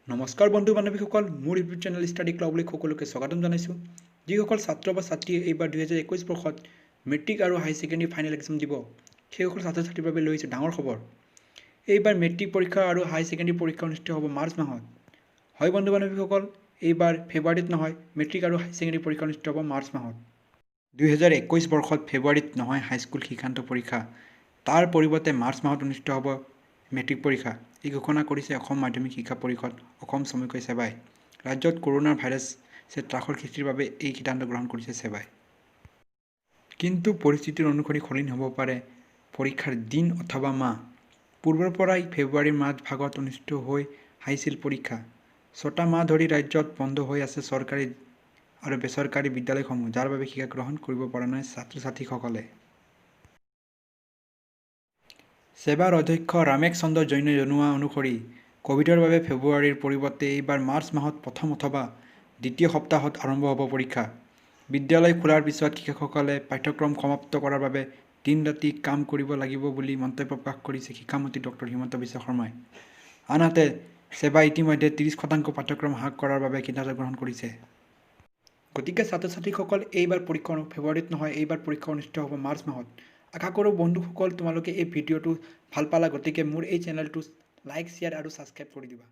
নমস্কাৰ বন্ধু বান্ধৱীসকল, মোৰ ইউটিউব চেনেল ষ্টাডি ক্লাবলৈ সকলোকে স্বাগতম জনাইছোঁ। যিসকল ছাত্ৰ বা ছাত্ৰীয়ে এইবাৰ 2021 বৰ্ষত মেট্ৰিক আৰু হাই ছেকেণ্ডেৰী ফাইনেল এক্সাম দিব, সেইসকল ছাত্ৰ ছাত্ৰীৰ বাবে লৈছে ডাঙৰ খবৰ। এইবাৰ মেট্ৰিক পৰীক্ষা আৰু হাই ছেকেণ্ডেৰী পৰীক্ষা অনুষ্ঠিত হ'ব মাৰ্চ মাহত। হয় বন্ধু বান্ধৱীসকল, এইবাৰ ফেব্ৰুৱাৰীত নহয়, মেট্ৰিক আৰু হাই ছেকেণ্ডেৰী পৰীক্ষা অনুষ্ঠিত হ'ব মাৰ্চ মাহত। 2021 বৰ্ষত ফেব্ৰুৱাৰীত নহয় হাইস্কুল শিক্ষান্ত পৰীক্ষা, তাৰ পৰিৱৰ্তে মাৰ্চ মাহত অনুষ্ঠিত হ'ব মেট্ৰিক পৰীক্ষা। এই ঘোষণা কৰিছে অসম মাধ্যমিক শিক্ষা পৰিষদ, অসম চমুকৈ সেবাই। ৰাজ্যত কৰোনাৰ ভাইৰাছে ত্ৰাসৰ সৃষ্টিৰ বাবে এই সিদ্ধান্ত গ্ৰহণ কৰিছে সেবাই। কিন্তু পৰিস্থিতিৰ অনুসৰি সলনি হ'ব পাৰে পৰীক্ষাৰ দিন অথবা মাহ। পূৰ্বৰ পৰাই ফেব্ৰুৱাৰীৰ মাজ ভাগত অনুষ্ঠিত হৈ আহিছিল পৰীক্ষা। 6টা মাহ ধৰি ৰাজ্যত বন্ধ হৈ আছে চৰকাৰী আৰু বেচৰকাৰী বিদ্যালয়সমূহ, যাৰ বাবে শিক্ষা গ্ৰহণ কৰিব পৰা নাই ছাত্ৰ ছাত্ৰীসকলে। সেবাৰ অধ্যক্ষ ৰামেশ চন্দ্ৰ জৈনে জনোৱা অনুসৰি ক'ভিডৰ বাবে ফেব্ৰুৱাৰীৰ পৰিৱৰ্তে এইবাৰ মাৰ্চ মাহত প্ৰথম অথবা দ্বিতীয় সপ্তাহত আৰম্ভ হ'ব পৰীক্ষা। বিদ্যালয় খোলাৰ পিছত শিক্ষকসকলে পাঠ্যক্ৰম সমাপ্ত কৰাৰ বাবে দিন ৰাতি কাম কৰিব লাগিব বুলি মন্তব্য প্ৰকাশ কৰিছে শিক্ষামন্ত্ৰী ডক্টৰ হিমন্ত বিশ্ব শৰ্মাই। আনহাতে সেবাই ইতিমধ্যে 30% পাঠ্যক্ৰম হ্ৰাস কৰাৰ বাবে সিদ্ধান্ত গ্ৰহণ কৰিছে। গতিকে ছাত্ৰ ছাত্ৰীসকল, এইবাৰ পৰীক্ষা ফেব্ৰুৱাৰীত নহয়, এইবাৰ পৰীক্ষা অনুষ্ঠিত হ'ব মাৰ্চ মাহত। আশা কৰোঁ বন্ধুসকল তোমালোকে এই ভিডিঅ'টো ভাল পালা, গতিকে মোৰ এই চেনেলটো লাইক, শ্বেয়াৰ আৰু ছাবস্ক্ৰাইব কৰি দিবা।